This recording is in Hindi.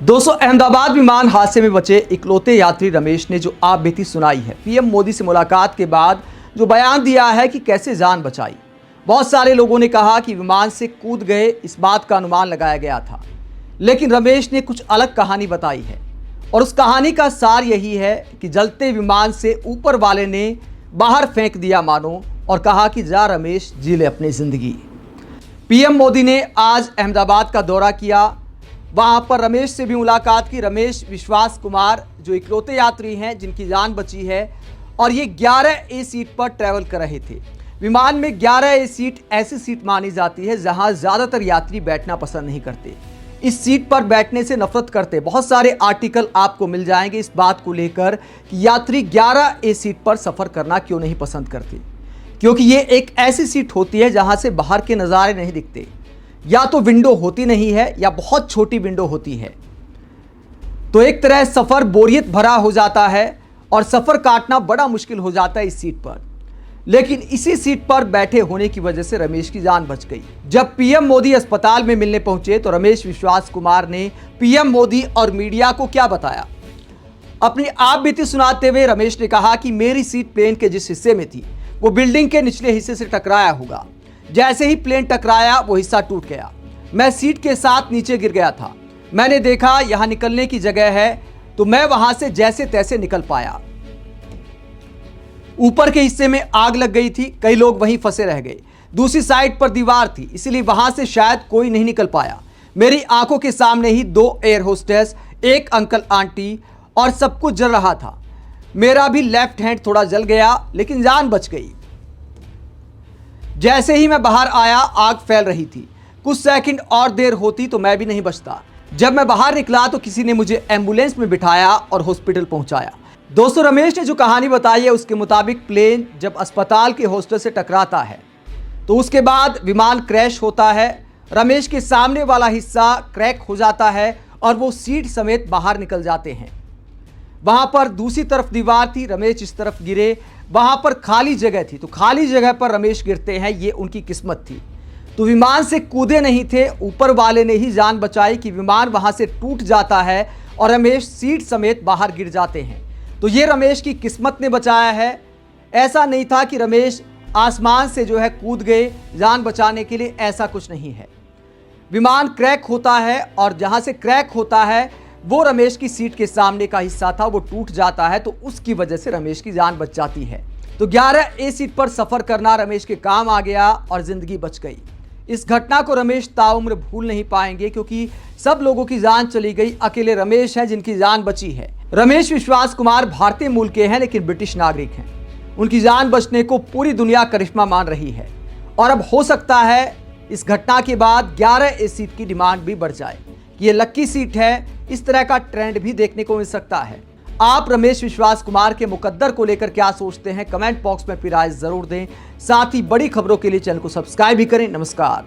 दोस्तों, अहमदाबाद विमान हादसे में बचे इकलौते यात्री रमेश ने जो आप बीती सुनाई है। पीएम मोदी से मुलाकात के बाद जो बयान दिया है कि कैसे जान बचाई। बहुत सारे लोगों ने कहा कि विमान से कूद गए, इस बात का अनुमान लगाया गया था, लेकिन रमेश ने कुछ अलग कहानी बताई है और उस कहानी का सार यही है कि जलते विमान से ऊपर वाले ने बाहर फेंक दिया मानो, और कहा कि जा रमेश, जी ले अपनी जिंदगी। पीएम मोदी ने आज अहमदाबाद का दौरा किया, वहां पर रमेश से भी मुलाकात की। रमेश विश्वास कुमार जो इकलौते यात्री हैं जिनकी जान बची है, और ये 11 ए सीट पर ट्रैवल कर रहे थे। विमान में 11 ए सीट ऐसी सीट मानी जाती है जहां ज़्यादातर यात्री बैठना पसंद नहीं करते, इस सीट पर बैठने से नफरत करते। बहुत सारे आर्टिकल आपको मिल जाएंगे इस बात को लेकर कि यात्री 11 ए सीट पर सफ़र करना क्यों नहीं पसंद करते, क्योंकि ये एक ऐसी सीट होती है जहां से बाहर के नज़ारे नहीं दिखते। या तो विंडो होती नहीं है या बहुत छोटी विंडो होती है, तो एक तरह सफ़र बोरियत भरा हो जाता है और सफ़र काटना बड़ा मुश्किल हो जाता है इस सीट पर। लेकिन इसी सीट पर बैठे होने की वजह से रमेश की जान बच गई। जब पीएम मोदी अस्पताल में मिलने पहुंचे तो रमेश विश्वास कुमार ने पीएम मोदी और मीडिया को क्या बताया। अपनी आप बीती सुनाते हुए रमेश ने कहा कि मेरी सीट प्लेन के जिस हिस्से में थी वो बिल्डिंग के निचले हिस्से से टकराया होगा। जैसे ही प्लेन टकराया वो हिस्सा टूट गया, मैं सीट के साथ नीचे गिर गया था। मैंने देखा यहाँ निकलने की जगह है, तो मैं वहां से जैसे तैसे निकल पाया। ऊपर के हिस्से में आग लग गई थी, कई लोग वहीं फंसे रह गए। दूसरी साइड पर दीवार थी, इसलिए वहां से शायद कोई नहीं निकल पाया। मेरी आंखों के सामने ही 2 एयर होस्टेस, एक अंकल आंटी, और सब कुछ जल रहा था। मेरा भी लेफ्ट हैंड थोड़ा जल गया, लेकिन जान बच गई। जैसे ही मैं बाहर आया आग फैल रही थी। कुछ सेकंड और देर होती तो मैं भी नहीं बचता। जब मैं बाहर निकला तो किसी ने मुझे एम्बुलेंस में बिठाया और हॉस्पिटल पहुंचाया। दोस्तों, रमेश ने जो कहानी बताई है उसके मुताबिक प्लेन जब अस्पताल के हॉस्टल से टकराता है तो उसके बाद विमान क्रैश होता है। रमेश के सामने वाला हिस्सा क्रैक हो जाता है और वो सीट समेत बाहर निकल जाते हैं। वहां पर दूसरी तरफ दीवार थी, रमेश इस तरफ गिरे। वहां पर खाली जगह थी, तो खाली जगह पर रमेश गिरते हैं, ये उनकी किस्मत थी। तो विमान से कूदे नहीं थे, ऊपर वाले ने ही जान बचाई कि विमान वहां से टूट जाता है और रमेश सीट समेत बाहर गिर जाते हैं। तो ये रमेश की किस्मत ने बचाया है। ऐसा नहीं था कि रमेश आसमान से जो है कूद गए जान बचाने के लिए, ऐसा कुछ नहीं है। विमान क्रैक होता है और जहां से क्रैक होता है वो रमेश की सीट के सामने का हिस्सा था, वो टूट जाता है, तो उसकी वजह से रमेश की जान बच जाती है। तो 11 ए सीट पर सफ़र करना रमेश के काम आ गया और ज़िंदगी बच गई। इस घटना को रमेश ताउम्र भूल नहीं पाएंगे, क्योंकि सब लोगों की जान चली गई, अकेले रमेश हैं जिनकी जान बची है। रमेश विश्वास कुमार भारतीय मूल के हैं लेकिन ब्रिटिश नागरिक हैं। उनकी जान बचने को पूरी दुनिया करिश्मा मान रही है, और अब हो सकता है इस घटना के बाद 11 ए सीट की डिमांड भी बढ़ जाए। ये लक्की सीट है, इस तरह का ट्रेंड भी देखने को मिल सकता है। आप रमेश विश्वास कुमार के मुकद्दर को लेकर क्या सोचते हैं, कमेंट बॉक्स में अपनी राय जरूर दें। साथ ही बड़ी खबरों के लिए चैनल को सब्सक्राइब भी करें। नमस्कार।